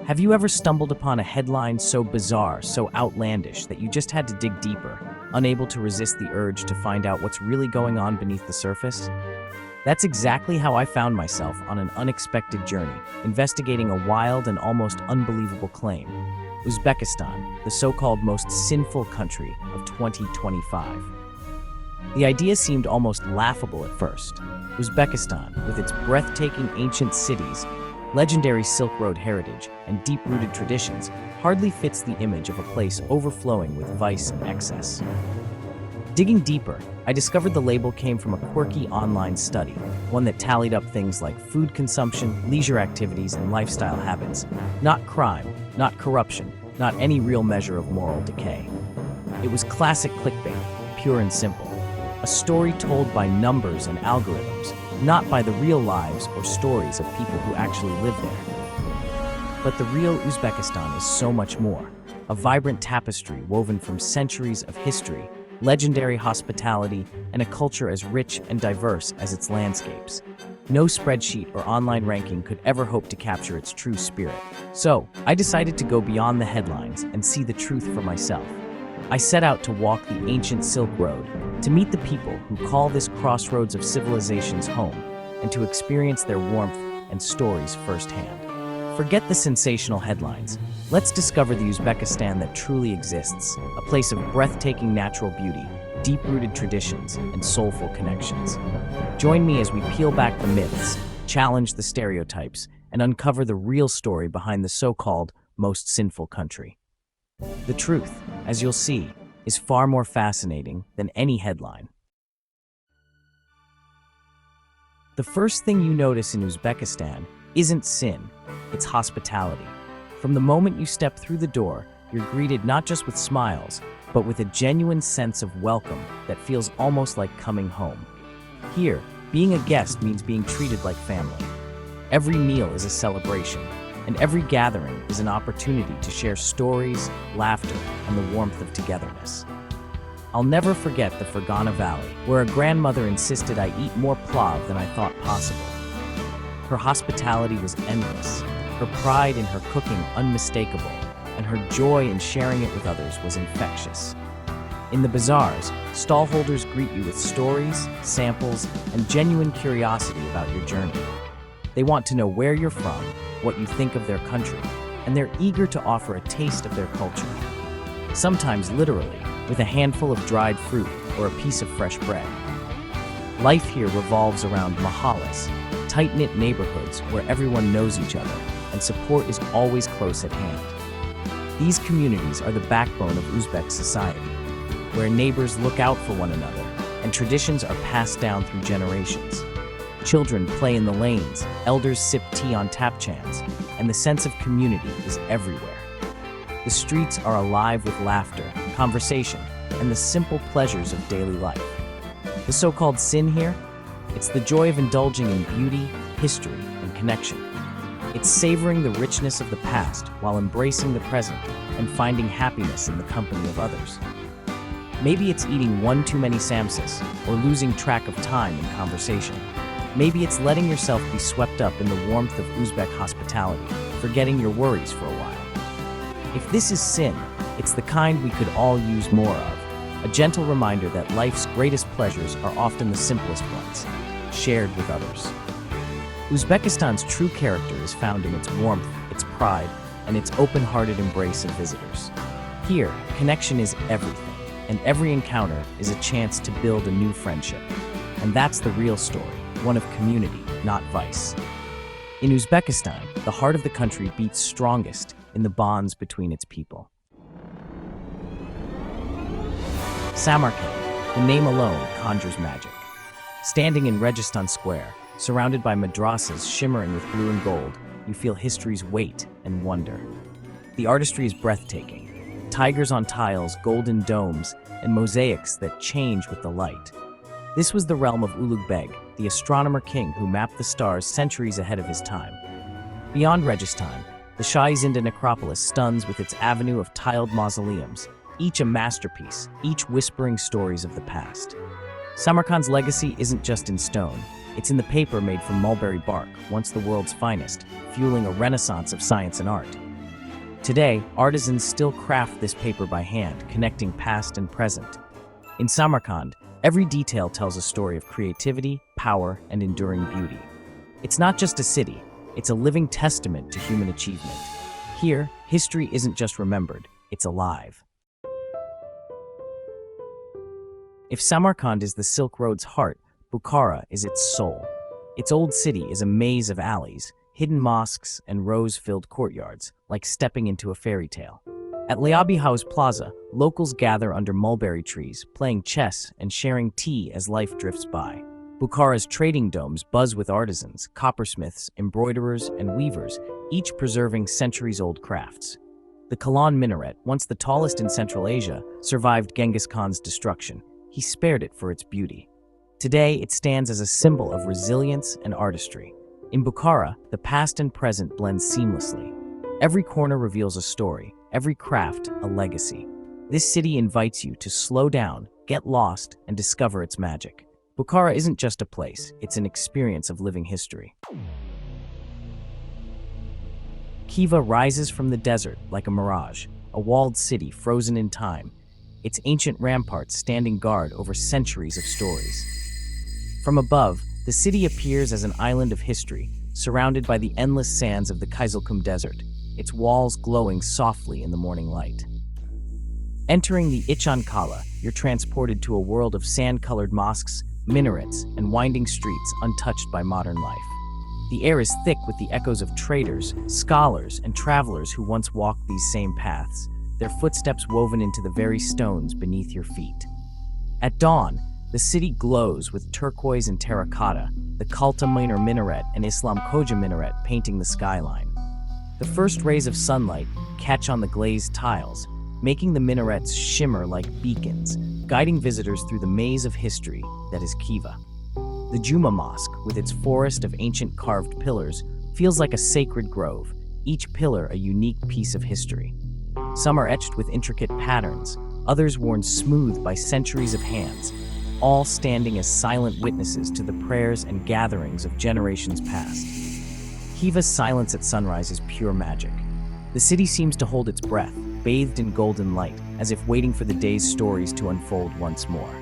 Have you ever stumbled upon a headline so bizarre, so outlandish, that you just had to dig deeper, unable to resist the urge to find out what's really going on beneath the surface? That's exactly how I found myself on an unexpected journey, investigating a wild and almost unbelievable claim. Uzbekistan, the so-called most sinful country of 2025. The idea seemed almost laughable at first. Uzbekistan, with its breathtaking ancient cities, legendary Silk Road heritage, and deep-rooted traditions, hardly fits the image of a place overflowing with vice and excess. Digging deeper, I discovered the label came from a quirky online study, one that tallied up things like food consumption, leisure activities, and lifestyle habits. Not crime, not corruption, not any real measure of moral decay. It was classic clickbait, pure and simple. A story told by numbers and algorithms, not by the real lives or stories of people who actually live there. But the real Uzbekistan is so much more. A vibrant tapestry woven from centuries of history, legendary hospitality, and a culture as rich and diverse as its landscapes. No spreadsheet or online ranking could ever hope to capture its true spirit. So, I decided to go beyond the headlines and see the truth for myself. I set out to walk the ancient Silk Road, to meet the people who call this crossroads of civilizations home, and to experience their warmth and stories firsthand. Forget the sensational headlines. Let's discover the Uzbekistan that truly exists, a place of breathtaking natural beauty, deep-rooted traditions, and soulful connections. Join me as we peel back the myths, challenge the stereotypes, and uncover the real story behind the so-called most sinful country. The truth, as you'll see, is far more fascinating than any headline. The first thing you notice in Uzbekistan isn't sin, it's hospitality. From the moment you step through the door, you're greeted not just with smiles, but with a genuine sense of welcome that feels almost like coming home. Here, being a guest means being treated like family. Every meal is a celebration, and every gathering is an opportunity to share stories, laughter, and the warmth of togetherness. I'll never forget the Fergana Valley, where a grandmother insisted I eat more plov than I thought possible. Her hospitality was endless, her pride in her cooking unmistakable, and her joy in sharing it with others was infectious. In the bazaars, stallholders greet you with stories, samples, and genuine curiosity about your journey. They want to know where you're from, what you think of their country, and they're eager to offer a taste of their culture. Sometimes literally, with a handful of dried fruit or a piece of fresh bread. Life here revolves around mahallas, tight-knit neighborhoods where everyone knows each other, and support is always close at hand. These communities are the backbone of Uzbek society, where neighbors look out for one another, and traditions are passed down through generations. Children play in the lanes, elders sip tea on tap chans, and the sense of community is everywhere. The streets are alive with laughter, conversation, and the simple pleasures of daily life. The so-called sin here? It's the joy of indulging in beauty, history, and connection. It's savoring the richness of the past while embracing the present and finding happiness in the company of others. Maybe it's eating one too many samsas or losing track of time in conversation. Maybe it's letting yourself be swept up in the warmth of Uzbek hospitality, forgetting your worries for a while. If this is sin, it's the kind we could all use more of, a gentle reminder that life's greatest pleasures are often the simplest ones, shared with others. Uzbekistan's true character is found in its warmth, its pride, and its open-hearted embrace of visitors. Here, connection is everything, and every encounter is a chance to build a new friendship. And that's the real story, one of community, not vice. In Uzbekistan, the heart of the country beats strongest in the bonds between its people. Samarkand, the name alone conjures magic. Standing in Registan Square, surrounded by madrasas shimmering with blue and gold, you feel history's weight and wonder. The artistry is breathtaking. Tigers on tiles, golden domes, and mosaics that change with the light. This was the realm of Ulugh Beg, the astronomer king who mapped the stars centuries ahead of his time. Beyond Registan, the Shahi Zinda necropolis stuns with its avenue of tiled mausoleums, each a masterpiece, each whispering stories of the past. Samarkand's legacy isn't just in stone, it's in the paper made from mulberry bark, once the world's finest, fueling a renaissance of science and art. Today, artisans still craft this paper by hand, connecting past and present. In Samarkand, every detail tells a story of creativity, power, and enduring beauty. It's not just a city, it's a living testament to human achievement. Here, history isn't just remembered, it's alive. If Samarkand is the Silk Road's heart, Bukhara is its soul. Its old city is a maze of alleys, hidden mosques, and rose-filled courtyards, like stepping into a fairy tale. At Liabi House Plaza, locals gather under mulberry trees, playing chess and sharing tea as life drifts by. Bukhara's trading domes buzz with artisans, coppersmiths, embroiderers, and weavers, each preserving centuries-old crafts. The Kalan minaret, once the tallest in Central Asia, survived Genghis Khan's destruction. He spared it for its beauty. Today, it stands as a symbol of resilience and artistry. In Bukhara, the past and present blend seamlessly. Every corner reveals a story, every craft a legacy. This city invites you to slow down, get lost, and discover its magic. Bukhara isn't just a place, it's an experience of living history. Khiva rises from the desert like a mirage, a walled city frozen in time, its ancient ramparts standing guard over centuries of stories. From above, the city appears as an island of history, surrounded by the endless sands of the Kizilkum Desert, its walls glowing softly in the morning light. Entering the Ichan Kala, you're transported to a world of sand-colored mosques, minarets, and winding streets untouched by modern life. The air is thick with the echoes of traders, scholars, and travelers who once walked these same paths, their footsteps woven into the very stones beneath your feet. At dawn, the city glows with turquoise and terracotta, the Kalta Minor minaret and Islam Koja minaret painting the skyline. The first rays of sunlight catch on the glazed tiles, making the minarets shimmer like beacons, guiding visitors through the maze of history that is Khiva. The Juma Mosque, with its forest of ancient carved pillars, feels like a sacred grove, each pillar a unique piece of history. Some are etched with intricate patterns, others worn smooth by centuries of hands, all standing as silent witnesses to the prayers and gatherings of generations past. Khiva's silence at sunrise is pure magic. The city seems to hold its breath, bathed in golden light, as if waiting for the day's stories to unfold once more.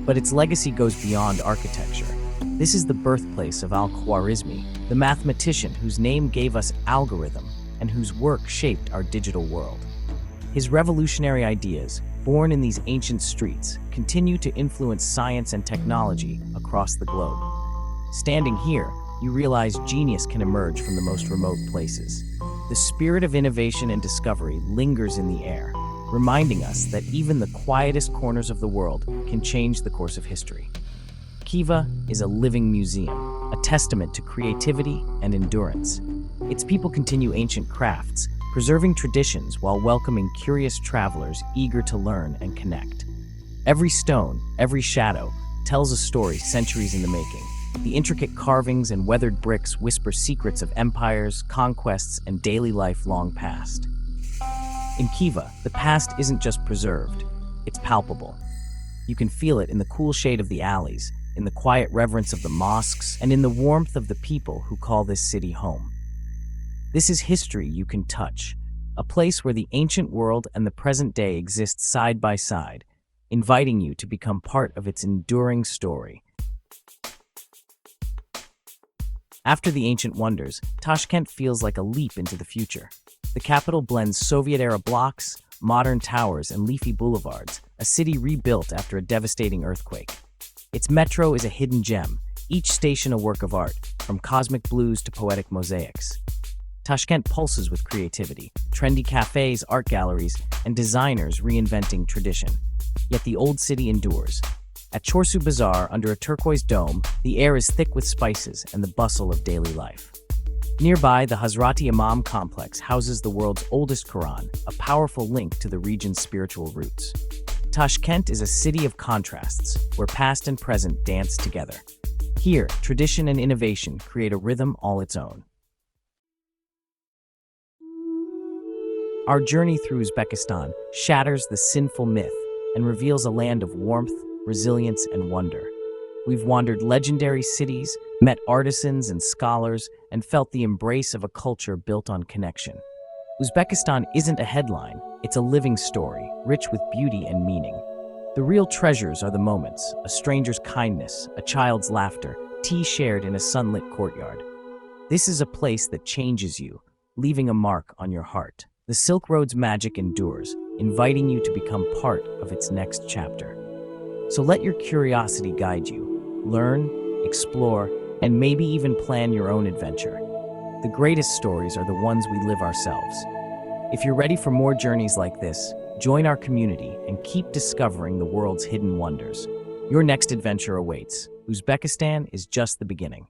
But its legacy goes beyond architecture. This is the birthplace of Al-Khwarizmi, the mathematician whose name gave us algorithm and whose work shaped our digital world. His revolutionary ideas, born in these ancient streets, continue to influence science and technology across the globe. Standing here, you realize genius can emerge from the most remote places. The spirit of innovation and discovery lingers in the air, reminding us that even the quietest corners of the world can change the course of history. Khiva is a living museum, a testament to creativity and endurance. Its people continue ancient crafts, preserving traditions while welcoming curious travelers eager to learn and connect. Every stone, every shadow, tells a story centuries in the making. The intricate carvings and weathered bricks whisper secrets of empires, conquests, and daily life long past. In Khiva, the past isn't just preserved, it's palpable. You can feel it in the cool shade of the alleys, in the quiet reverence of the mosques, and in the warmth of the people who call this city home. This is history you can touch, a place where the ancient world and the present day exist side by side, inviting you to become part of its enduring story. After the ancient wonders, Tashkent feels like a leap into the future. The capital blends Soviet-era blocks, modern towers, and leafy boulevards, a city rebuilt after a devastating earthquake. Its metro is a hidden gem, each station a work of art, from cosmic blues to poetic mosaics. Tashkent pulses with creativity, trendy cafes, art galleries, and designers reinventing tradition. Yet the old city endures. At Chorsu Bazaar, under a turquoise dome, the air is thick with spices and the bustle of daily life. Nearby, the Hazrati Imam complex houses the world's oldest Quran, a powerful link to the region's spiritual roots. Tashkent is a city of contrasts, where past and present dance together. Here, tradition and innovation create a rhythm all its own. Our journey through Uzbekistan shatters the sinful myth and reveals a land of warmth, resilience, and wonder. We've wandered legendary cities, met artisans and scholars, and felt the embrace of a culture built on connection. Uzbekistan isn't a headline, it's a living story, rich with beauty and meaning. The real treasures are the moments, a stranger's kindness, a child's laughter, tea shared in a sunlit courtyard. This is a place that changes you, leaving a mark on your heart. The Silk Road's magic endures, inviting you to become part of its next chapter. So let your curiosity guide you. Learn, explore, and maybe even plan your own adventure. The greatest stories are the ones we live ourselves. If you're ready for more journeys like this, join our community and keep discovering the world's hidden wonders. Your next adventure awaits. Uzbekistan is just the beginning.